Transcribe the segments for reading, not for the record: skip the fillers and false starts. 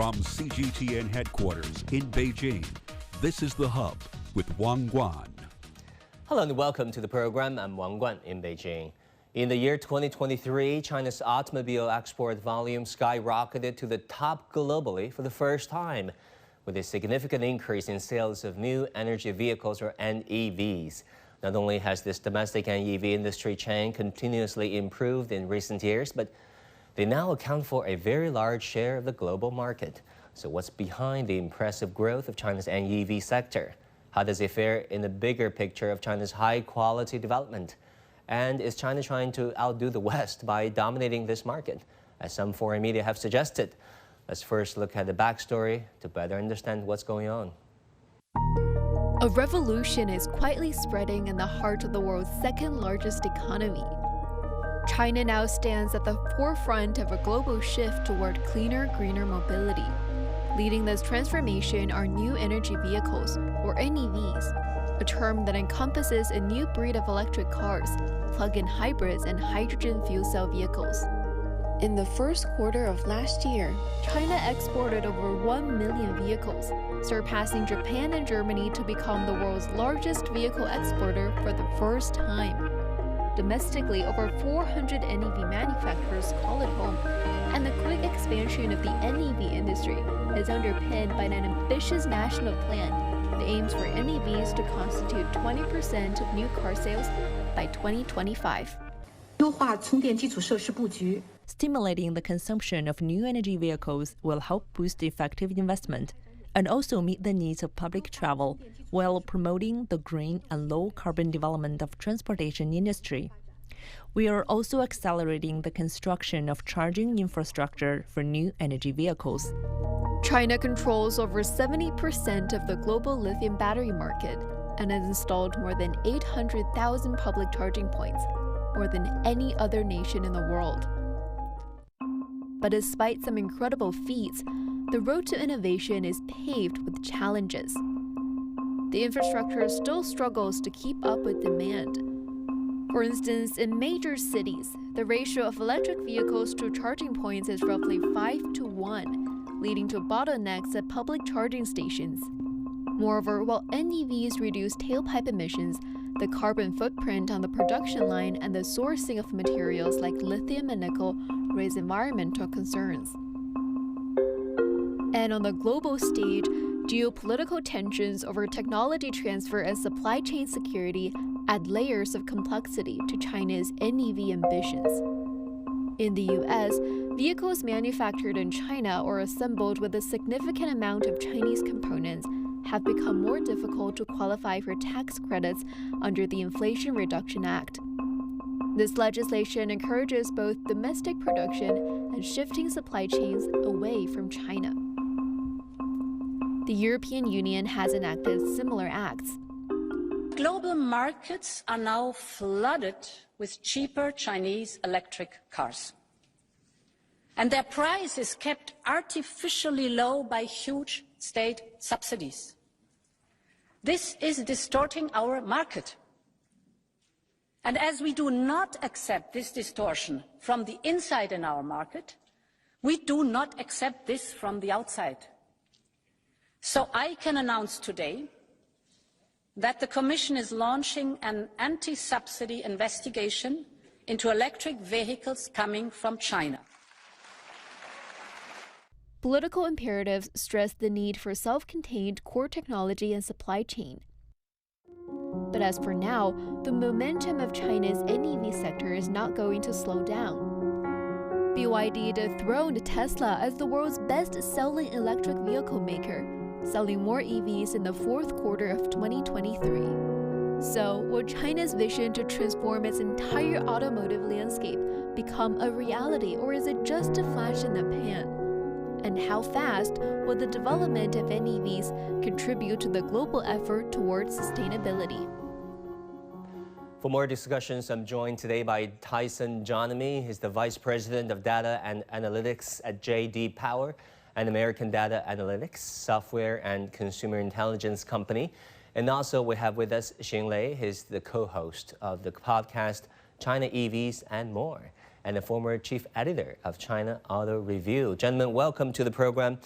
From CGTN headquarters in Beijing, this is The Hub with Wang Guan. Hello and welcome to the program. I'm Wang Guan in Beijing. In the year 2023, China's automobile export volume skyrocketed to the top globally for the first time, with a significant increase in sales of new energy vehicles or NEVs. Not only has this domestic NEV industry chain continuously improved in recent years, but they now account for a very large share of the global market. So what's behind the impressive growth of China's NEV sector? How does it fare in the bigger picture of China's high-quality development? And is China trying to outdo the West by dominating this market, as some foreign media have suggested? Let's first look at the backstory to better understand what's going on. A revolution is quietly spreading in the heart of the world's second-largest economy. China now stands at the forefront of a global shift toward cleaner, greener mobility. Leading this transformation are new energy vehicles, or NEVs, a term that encompasses a new breed of electric cars, plug-in hybrids, and hydrogen fuel cell vehicles. In the first quarter of last year, China exported over 1 million vehicles, surpassing Japan and Germany to become the world's largest vehicle exporter for the first time. Domestically, over 400 NEV manufacturers call it home, and the quick expansion of the NEV industry is underpinned by an ambitious national plan that aims for NEVs to constitute 20% of new car sales by 2025. Stimulating the consumption of new energy vehicles will help boost effective investment and also meet the needs of public travel while promoting the green and low-carbon development of transportation industry. We are also accelerating the construction of charging infrastructure for new energy vehicles. China controls over 70% of the global lithium battery market and has installed more than 800,000 public charging points, more than any other nation in the world. But despite some incredible feats, the road to innovation is paved with challenges. The infrastructure still struggles to keep up with demand. For instance, in major cities, the ratio of electric vehicles to charging points is roughly 5-to-1, leading to bottlenecks at public charging stations. Moreover, while NEVs reduce tailpipe emissions, the carbon footprint on the production line and the sourcing of materials like lithium and nickel raise environmental concerns. And on the global stage, geopolitical tensions over technology transfer and supply chain security add layers of complexity to China's NEV ambitions. In the US, vehicles manufactured in China or assembled with a significant amount of Chinese components have become more difficult to qualify for tax credits under the Inflation Reduction Act. This legislation encourages both domestic production and shifting supply chains away from China. The European Union has enacted similar acts. Global markets are now flooded with cheaper Chinese electric cars. And their price is kept artificially low by huge state subsidies. This is distorting our market. And as we do not accept this distortion from the inside in our market, we do not accept this from the outside. So I can announce today that the Commission is launching an anti-subsidy investigation into electric vehicles coming from China. Political imperatives stress the need for self-contained core technology and supply chain. But as for now, the momentum of China's NEV sector is not going to slow down. BYD dethroned Tesla as the world's best-selling electric vehicle maker, selling more EVs in the fourth quarter of 2023. So, will China's vision to transform its entire automotive landscape become a reality, or is it just a flash in the pan? And how fast will the development of NEVs contribute to the global effort towards sustainability? For more discussions, I'm joined today by Tyson Jominy. He's the Vice President of Data and Analytics at J.D. Power, an American data analytics, software, and consumer intelligence company. And also we have with us Xing Lei. He's the co-host of the podcast China EVs and More, and a former chief editor of China Auto Review. Gentlemen, welcome to the program.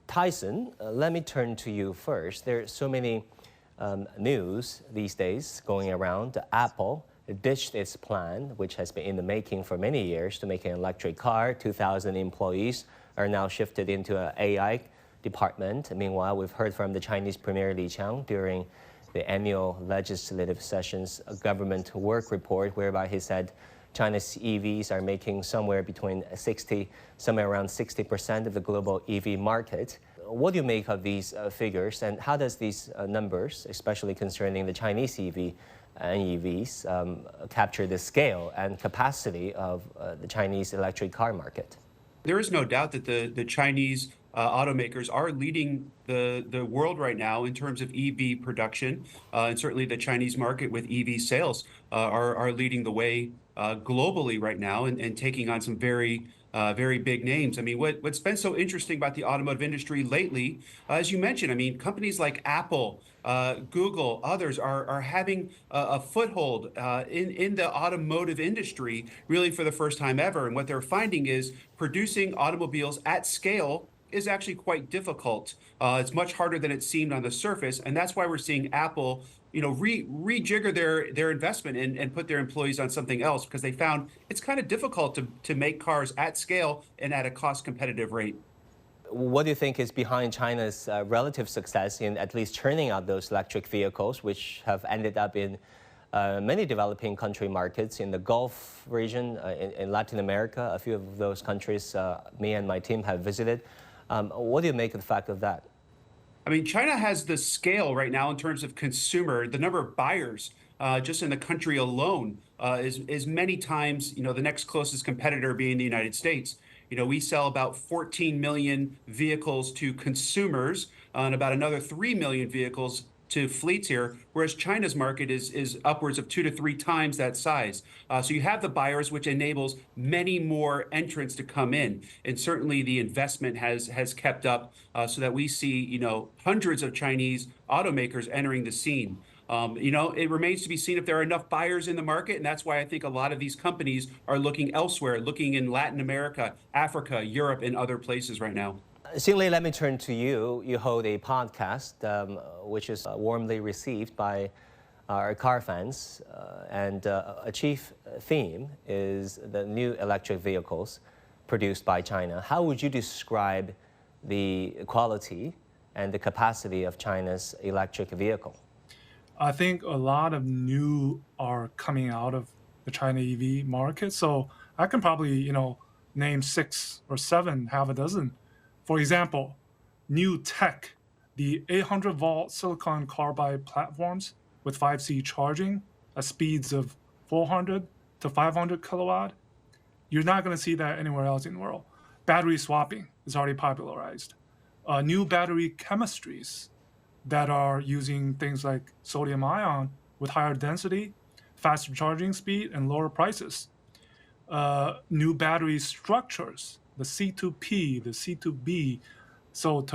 Tyson, let me turn to you first. There's so many news these days going around. Apple ditched its plan, which has been in the making for many years, to make an electric car. 2,000 employees are now shifted into an AI department. Meanwhile, we've heard from the Chinese Premier Li Qiang during the annual legislative session's government work report, whereby he said China's EVs are making somewhere around 60% of the global EV market. What do you make of these figures, and how does these numbers, especially concerning the Chinese EV and EVs, capture the scale and capacity of the Chinese electric car market? There is no doubt that the Chinese automakers are leading the world right now in terms of EV production, and certainly the Chinese market with EV sales are leading the way globally right now and taking on some very big names. I mean, what's been so interesting about the automotive industry lately, as you mentioned, I mean, companies like Apple, Google, others are having a foothold in the automotive industry really for the first time ever. And what they're finding is producing automobiles at scale is actually quite difficult. It's much harder than it seemed on the surface, and that's why we're seeing Apple, rejigger their investment and put their employees on something else, because they found it's kind of difficult to make cars at scale and at a cost-competitive rate. What do you think is behind China's relative success in at least churning out those electric vehicles, which have ended up in many developing country markets in the Gulf region, in Latin America? A few of those countries me and my team have visited. What do you make of the fact of that? I mean, China has the scale right now in terms of consumer, the number of buyers just in the country alone is many times, the next closest competitor being the United States. We sell about 14 million vehicles to consumers and about another 3 million vehicles to fleets here, whereas China's market is upwards of 2 to 3 times that size. So you have the buyers, which enables many more entrants to come in. And certainly the investment has kept up so that we see, hundreds of Chinese automakers entering the scene. It remains to be seen if there are enough buyers in the market, and that's why I think a lot of these companies are looking elsewhere, looking in Latin America, Africa, Europe, and other places right now. Xing Lei, let me turn to you. You hold a podcast which is warmly received by our car fans, and a chief theme is the new electric vehicles produced by China. How would you describe the quality and the capacity of China's electric vehicle? I think a lot of new are coming out of the China EV market. So I can probably, name 6 or 7, half a dozen. For example, new tech, the 800-volt silicon carbide platforms with 5C charging at speeds of 400 to 500 kilowatt. You're not going to see that anywhere else in the world. Battery swapping is already popularized. New battery chemistries that are using things like sodium ion with higher density, faster charging speed, and lower prices. New battery structures, the C2P, the C2B, so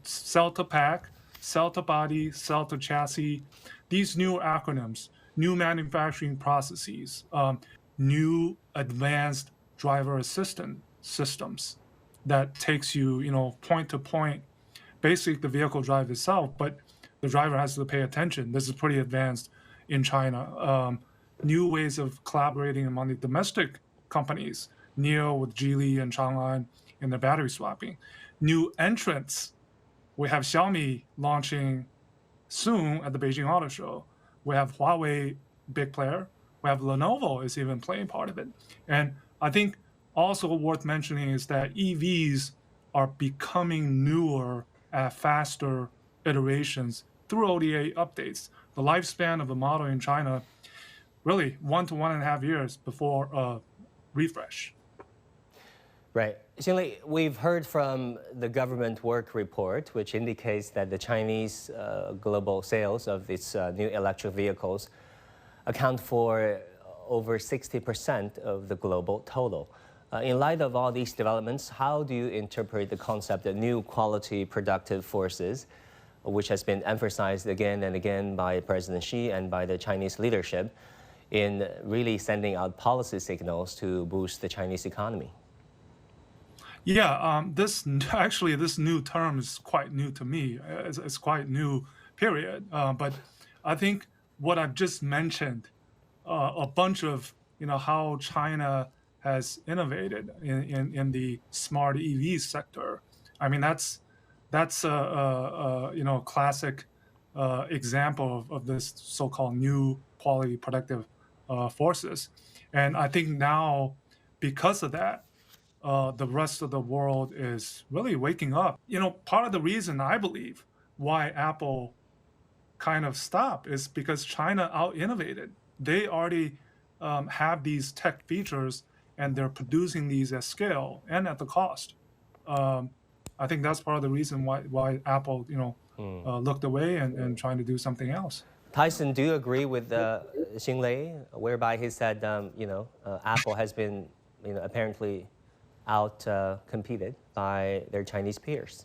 cell to pack, cell to body, cell to chassis. These new acronyms, new manufacturing processes, new advanced driver assistant systems that takes you, point to point. Basically, the vehicle drives itself, but the driver has to pay attention. This is pretty advanced in China. New ways of collaborating among the domestic companies, NIO with Geely and Changan in the battery swapping. New entrants. We have Xiaomi launching soon at the Beijing Auto Show. We have Huawei, big player. We have Lenovo is even playing part of it. And I think also worth mentioning is that EVs are becoming newer at faster iterations through OTA updates. The lifespan of a model in China, really 1 to 1.5 years before a refresh. Right. Xing Lei, we've heard from the government work report, which indicates that the Chinese global sales of its new electric vehicles account for over 60% of the global total. In light of all these developments, how do you interpret the concept of new quality productive forces, which has been emphasized again and again by President Xi and by the Chinese leadership in really sending out policy signals to boost the Chinese economy? Yeah, this new term is quite new to me. It's quite new, period. But I think what I've just mentioned, a bunch of how China has innovated in the smart EV sector. I mean, that's a classic example of this so-called new quality productive forces, and I think now because of that the rest of the world is really waking up. Part of the reason I believe why Apple kind of stopped is because China out innovated. They already have these tech features and they're producing these at scale and at the cost. Um, I think that's part of the reason why Apple, looked away and trying to do something else. Tyson, do you agree with Xing Lei, whereby he said, Apple has been, apparently out competed by their Chinese peers?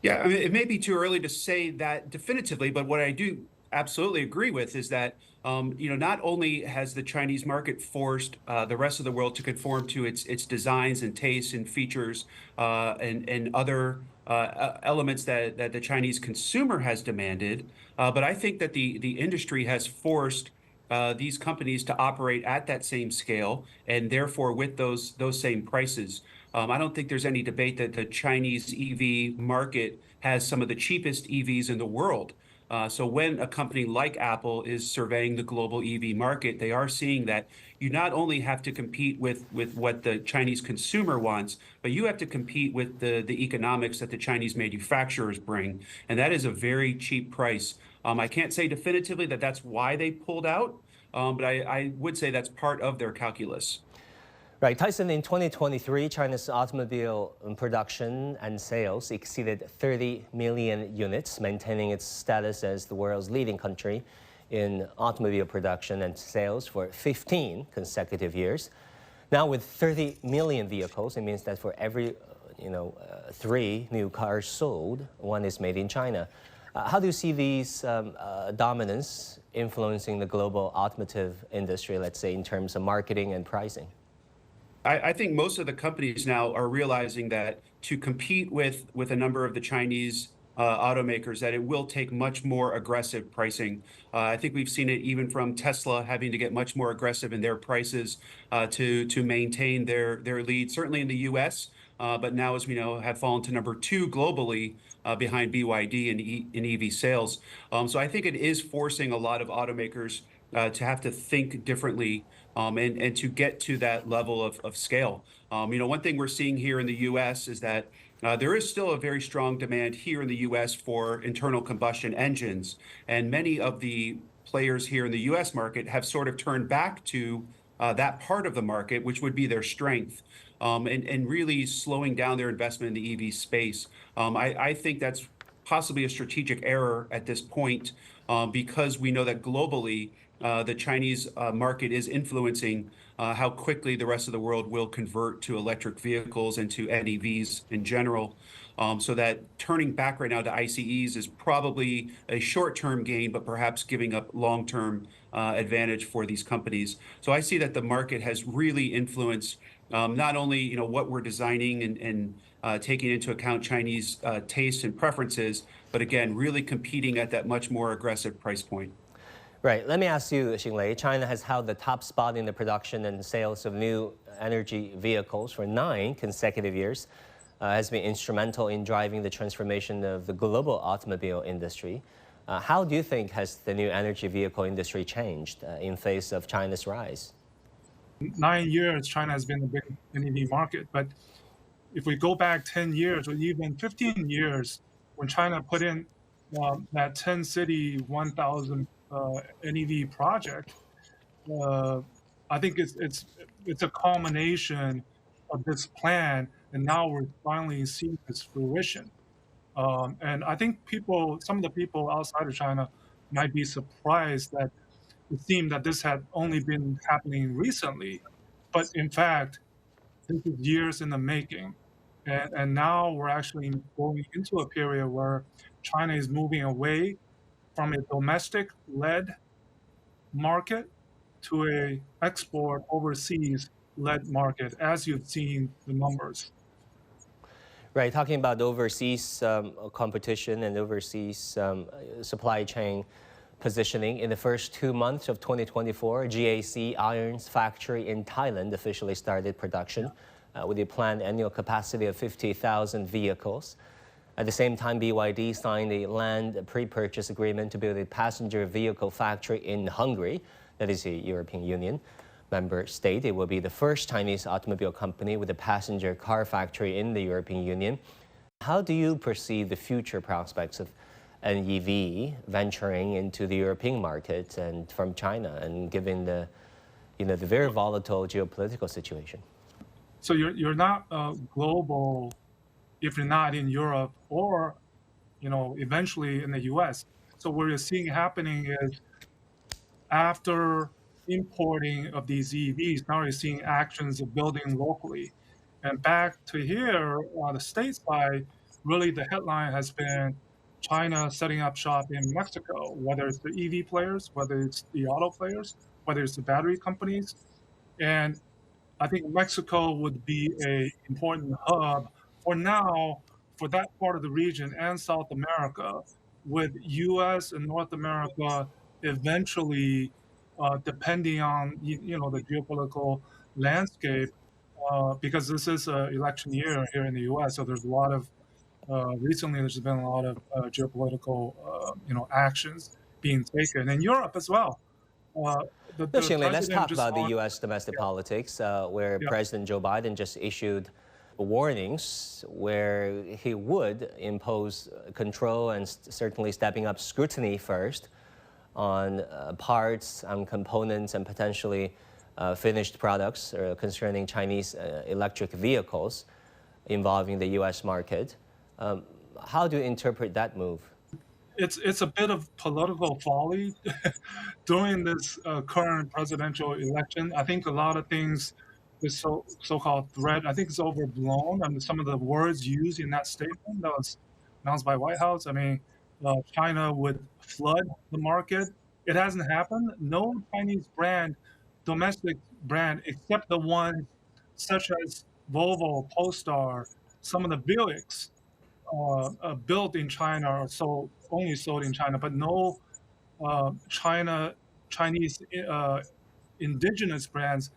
Yeah, I mean, it may be too early to say that definitively, but what I do absolutely agree with is that, not only has the Chinese market forced the rest of the world to conform to its designs and tastes and features and other elements that the Chinese consumer has demanded, but I think that the industry has forced these companies to operate at that same scale and therefore with those same prices. I don't think there's any debate that the Chinese EV market has some of the cheapest EVs in the world. So when a company like Apple is surveying the global EV market, they are seeing that you not only have to compete with what the Chinese consumer wants, but you have to compete with the economics that the Chinese manufacturers bring. And that is a very cheap price. I can't say definitively that that's why they pulled out, but I would say that's part of their calculus. Right, Tyson, in 2023, China's automobile production and sales exceeded 30 million units, maintaining its status as the world's leading country in automobile production and sales for 15 consecutive years. Now, with 30 million vehicles, it means that for every 3 new cars sold, 1 is made in China. How do you see these dominance influencing the global automotive industry, let's say, in terms of marketing and pricing? I think most of the companies now are realizing that to compete with a number of the Chinese automakers, that it will take much more aggressive pricing. I think we've seen it even from Tesla having to get much more aggressive in their prices to maintain their lead, certainly in the U.S., but now, as we know, have fallen to number 2 globally behind BYD in EV sales. So I think it is forcing a lot of automakers to have to think differently and to get to that level of scale. One thing we're seeing here in the U.S. is that there is still a very strong demand here in the U.S. for internal combustion engines. And many of the players here in the U.S. market have sort of turned back to that part of the market, which would be their strength, and really slowing down their investment in the EV space. I think that's possibly a strategic error at this point because we know that globally, the Chinese market is influencing how quickly the rest of the world will convert to electric vehicles and to NEVs in general. So that turning back right now to ICEs is probably a short-term gain, but perhaps giving up long-term advantage for these companies. So I see that the market has really influenced not only what we're designing and taking into account Chinese tastes and preferences, but again, really competing at that much more aggressive price point. Right. Let me ask you, Xing Lei. China has held the top spot in the production and sales of new energy vehicles for 9 consecutive years, has been instrumental in driving the transformation of the global automobile industry. How do you think has the new energy vehicle industry changed in face of China's rise? 9 years, China has been a big NEV market. But if we go back 10 years or even 15 years, when China put in that 10-city, 1,000 NEV project, I think it's a culmination of this plan, and now we're finally seeing its fruition. And I think some of the people outside of China might be surprised that it seemed that this had only been happening recently, but in fact, this is years in the making. And now we're actually going into a period where China is moving away from a domestic-led market to a export overseas led market, as you've seen the numbers. Right, talking about overseas competition and overseas supply chain positioning. In the first 2 months of 2024, GAC Irons factory in Thailand officially started production with a planned annual capacity of 50,000 vehicles. At the same time, BYD signed a land pre-purchase agreement to build a passenger vehicle factory in Hungary, that is a European Union member state. It will be the first Chinese automobile company with a passenger car factory in the European Union. How do you perceive the future prospects of NEV venturing into the European market and from China, and given the very volatile geopolitical situation? So you're not global if you're not in Europe or eventually in the US. So what you're seeing happening is after importing of these EVs, now you're seeing actions of building locally. And back to here, on the state side, really the headline has been China setting up shop in Mexico, whether it's the EV players, whether it's the auto players, whether it's the battery companies. And I think Mexico would be an important hub for now for that part of the region and South America, with US and North America eventually, depending on the geopolitical landscape, because this is an election year here in the US, so there's a lot of recently there's been a lot of geopolitical actions being taken in Europe as well. Xing Lei, let's talk about the U.S. domestic politics, where President Joe Biden just issued warnings where he would impose control and certainly stepping up scrutiny first on parts, on components, and potentially finished products concerning Chinese electric vehicles involving the U.S. market. How do you interpret that move? It's a bit of political folly during this current presidential election. I think a lot of things, this so-called threat, I think it's overblown. I mean, some of the words used in that statement that was announced by White House. I mean, China would flood the market. It hasn't happened. No Chinese brand, domestic brand, except the ones such as Volvo, Polestar, some of the Buicks, built in China or only sold in China, but no Chinese indigenous brands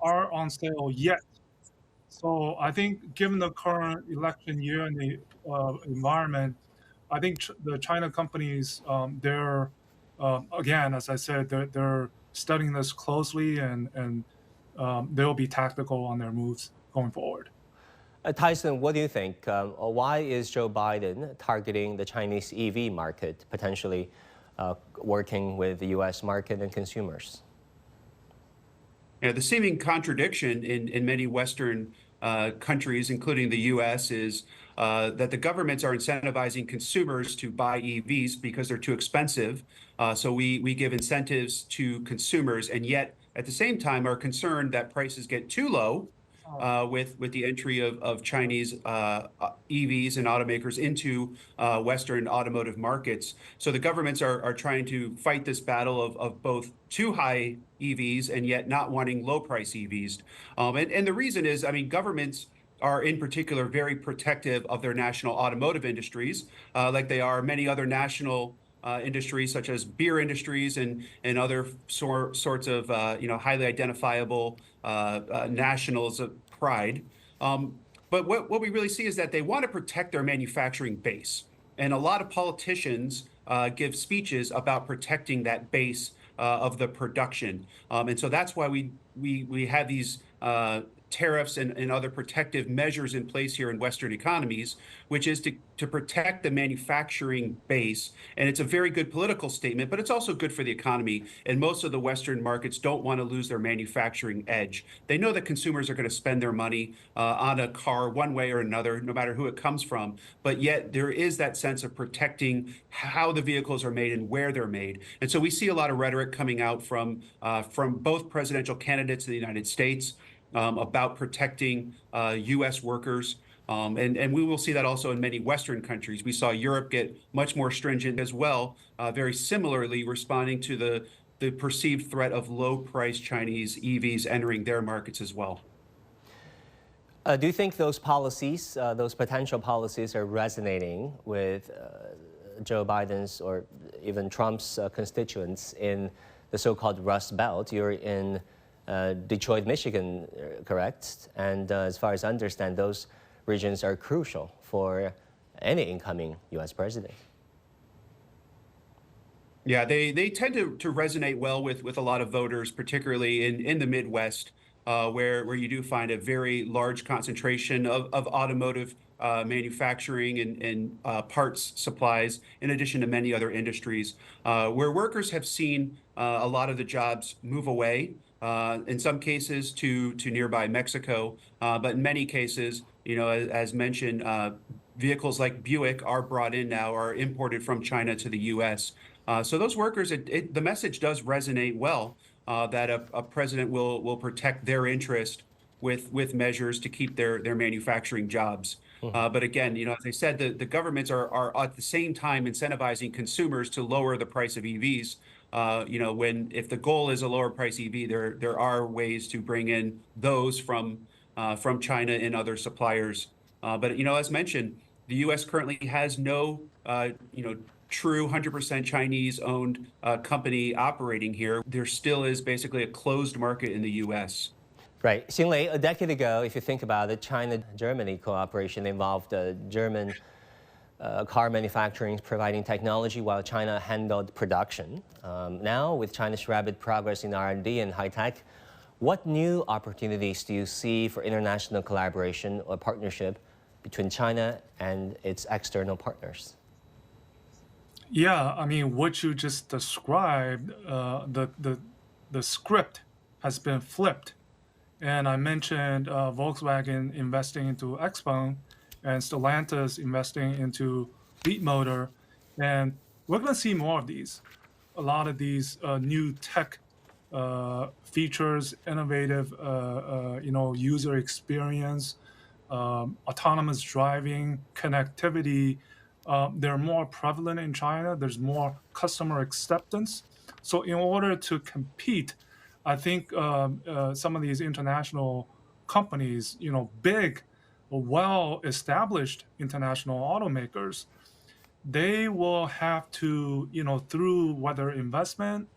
are on sale yet. So I think, given the current election year and the environment, I think the China companies, they're again, as I said, they're studying this closely, and they'll be tactical on their moves going forward. Tyson, what do you think? Why is Joe Biden targeting the Chinese EV market, potentially working with the U.S. market and consumers? Yeah, the seeming contradiction in many Western countries, including the U.S., is that the governments are incentivizing consumers to buy EVs because they're too expensive. So we give incentives to consumers, and yet at the same time are concerned that prices get too low with the entry of Chinese EVs and automakers into Western automotive markets. So the governments are trying to fight this battle of both too high EVs and yet not wanting low price EVs. And the reason is, I mean, governments are in particular very protective of their national automotive industries, like they are many other national industries, such as beer industries and other sorts of highly identifiable nationals of pride. But what we really see is that they want to protect their manufacturing base, and a lot of politicians give speeches about protecting that base of the production, and so that's why we have these tariffs and other protective measures in place here in Western economies, which is to protect the manufacturing base. And it's a very good political statement, but it's also good for the economy. And most of the Western markets don't want to lose their manufacturing edge. They know that consumers are going to spend their money on a car one way or another, no matter who it comes from. But yet there is that sense of protecting how the vehicles are made and where they're made. And so we see a lot of rhetoric coming out from both presidential candidates in the United States about protecting U.S. workers. And we will see that also in many Western countries. We saw Europe get much more stringent as well, very similarly responding to the perceived threat of low-priced Chinese EVs entering their markets as well. Do you think those policies, those potential policies, are resonating with Joe Biden's or even Trump's constituents in the so-called Rust Belt? You're in Detroit, Michigan, correct? And as far as I understand, those regions are crucial for any incoming U.S. president. Yeah, they tend to resonate well with a lot of voters, particularly in the Midwest, where you do find a very large concentration of automotive manufacturing and parts supplies, in addition to many other industries, where workers have seen a lot of the jobs move away, in some cases to nearby Mexico, but in many cases, as mentioned, vehicles like Buick are brought in now, are imported from China to the U.S. So those workers, the message does resonate well, that a president will protect their interest with measures to keep their manufacturing jobs. But again, as I said, the governments are at the same time incentivizing consumers to lower the price of EVs. If the goal is a lower price EV, there are ways to bring in those from China and other suppliers. But as mentioned, the U.S. currently has no true 100% Chinese-owned company operating here. There still is basically a closed market in the U.S. Right. Xing Lei, a decade ago, if you think about it, China-Germany cooperation involved German car manufacturing providing technology while China handled production. Now, with China's rapid progress in R&D and high-tech, what new opportunities do you see for international collaboration or partnership between China and its external partners? Yeah, I mean, what you just described, the script has been flipped. And I mentioned Volkswagen investing into XPeng and Stellantis investing into Leapmotor. And we're going to see more of these. A lot of these new tech features, innovative, user experience, autonomous driving, connectivity, they're more prevalent in China. There's more customer acceptance. So in order to compete, I think some of these international companies, big, well-established international automakers, they will have to, through whether investment,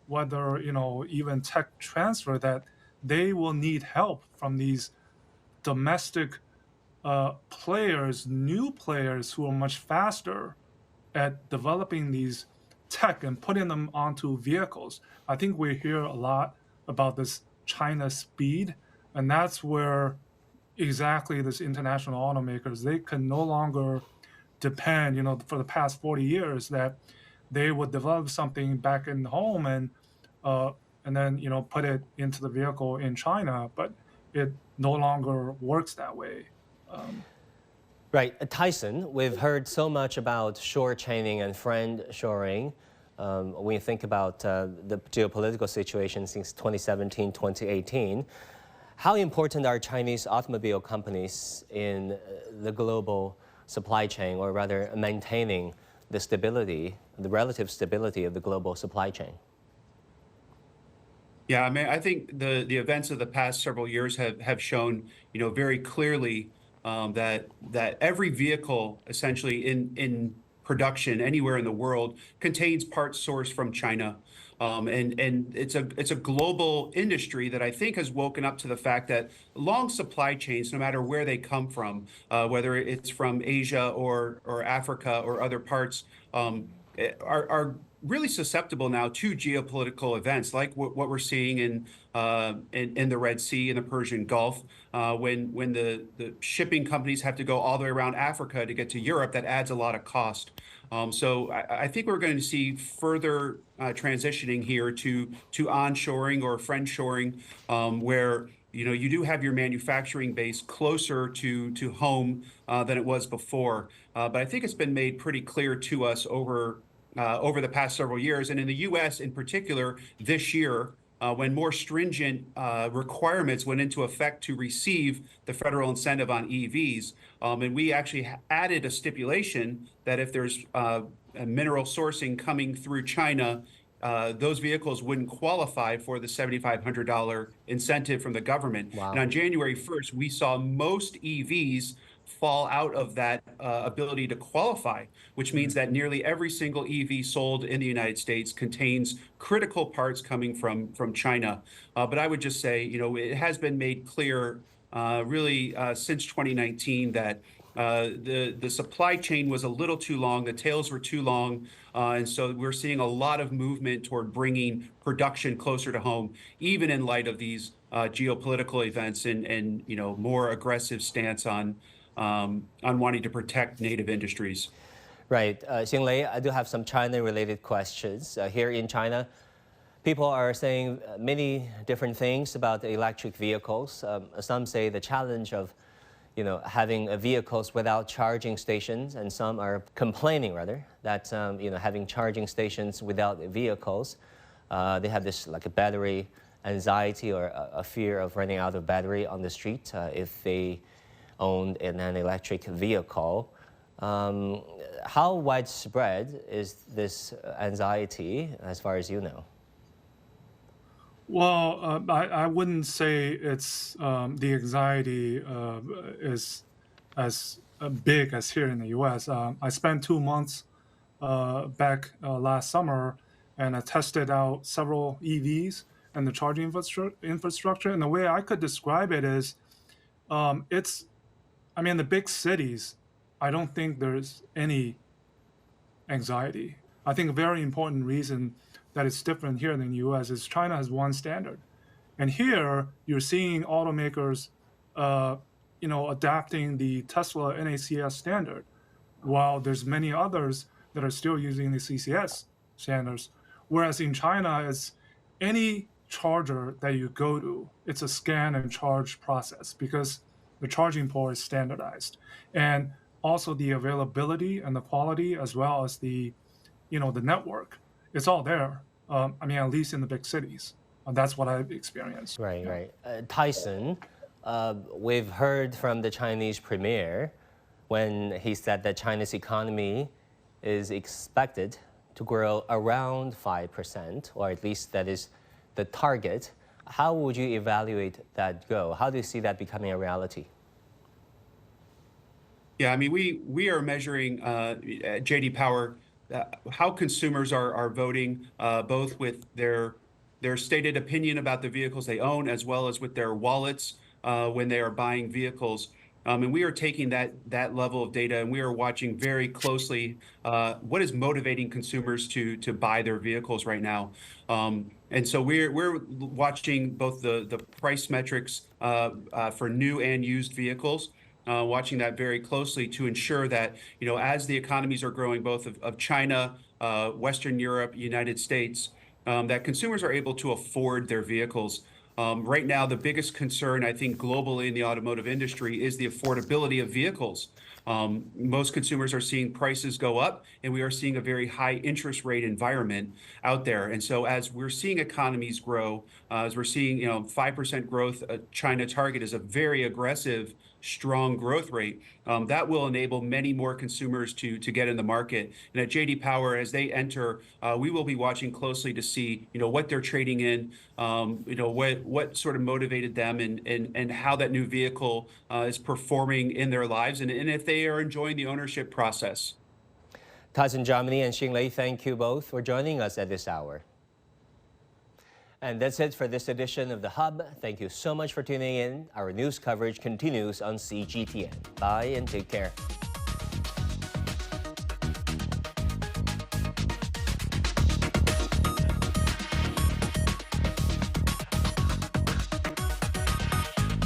whether, even tech transfer, that they will need help from these domestic players, new players who are much faster at developing these tech and putting them onto vehicles. I think we hear a lot about this China speed, and that's where exactly this international automakers, they can no longer depend, for the past 40 years that they would develop something back in home and then, put it into the vehicle in China, but it no longer works that way. Right. Tyson, we've heard so much about shore chaining and friend shoring. When you think about the geopolitical situation since 2017, 2018, how important are Chinese automobile companies in the global supply chain, or rather maintaining the stability, the relative stability of the global supply chain? Yeah, I mean, I think the events of the past several years have shown, very clearly that every vehicle essentially in production anywhere in the world contains parts sourced from China. And it's a global industry that I think has woken up to the fact that long supply chains, no matter where they come from, whether it's from Asia or Africa or other parts, are really susceptible now to geopolitical events like what we're seeing in the Red Sea and the Persian Gulf, when the shipping companies have to go all the way around Africa to get to Europe. That adds a lot of cost. So I think we're going to see further transitioning here to onshoring or friendshoring, where you do have your manufacturing base closer to home than it was before. But I think it's been made pretty clear to us over the past several years, and in the U.S. in particular this year, when more stringent requirements went into effect to receive the federal incentive on EVs. And we actually added a stipulation that if there's a mineral sourcing coming through China those vehicles wouldn't qualify for the $7,500 incentive from the government. Wow. And on January 1st, we saw most EVs fall out of that ability to qualify, which means that nearly every single EV sold in the United States contains critical parts coming from China. But I would just say, it has been made clear really since 2019 that the supply chain was a little too long, the tails were too long, and so we're seeing a lot of movement toward bringing production closer to home, even in light of these geopolitical events and more aggressive stance on wanting to protect native industries. Right. Xing Lei, I do have some China-related questions. Here in China, people are saying many different things about the electric vehicles. Some say the challenge of having vehicles without charging stations, and some are complaining rather that having charging stations without vehicles, they have this like a battery anxiety or a fear of running out of battery on the street if they owned an electric vehicle. How widespread is this anxiety, as far as you know? Well, I wouldn't say it's the anxiety is as big as here in the U.S. I spent 2 months back last summer, and I tested out several EVs and the charging infrastructure. And the way I could describe it is, the big cities, I don't think there's any anxiety. I think a very important reason that it's different here than the U.S. is China has one standard, and here you're seeing automakers, adapting the Tesla NACS standard, while there's many others that are still using the CCS standards. Whereas in China, it's any charger that you go to, it's a scan and charge process because the charging port is standardized, and also the availability and the quality, as well as the network. It's all there. At least in the big cities. That's what I've experienced. Right, right. Tyson, we've heard from the Chinese premier when he said that China's economy is expected to grow around 5%, or at least that is the target. How would you evaluate that go? How do you see that becoming a reality? Yeah, we are measuring J.D. Power how consumers are voting, both with their stated opinion about the vehicles they own, as well as with their wallets when they are buying vehicles. And we are taking that level of data, and we are watching very closely what is motivating consumers to buy their vehicles right now. And so we're watching both the price metrics for new and used vehicles. Watching that very closely to ensure that, as the economies are growing, both of China, Western Europe, United States, that consumers are able to afford their vehicles. Right now, the biggest concern, I think, globally in the automotive industry is the affordability of vehicles. Most consumers are seeing prices go up, and we are seeing a very high interest rate environment out there. And so as we're seeing economies grow, as we're seeing 5% growth, China target is a very aggressive, strong growth rate. That will enable many more consumers to get in the market. And at J.D. Power, as they enter, we will be watching closely to see what they're trading in, what sort of motivated them, and how that new vehicle is performing in their lives, and if they are enjoying the ownership process. Tyson Jominy and Xing Lei, thank you both for joining us at this hour. And that's it for this edition of The Hub. Thank you so much for tuning in. Our news coverage continues on CGTN. Bye and take care.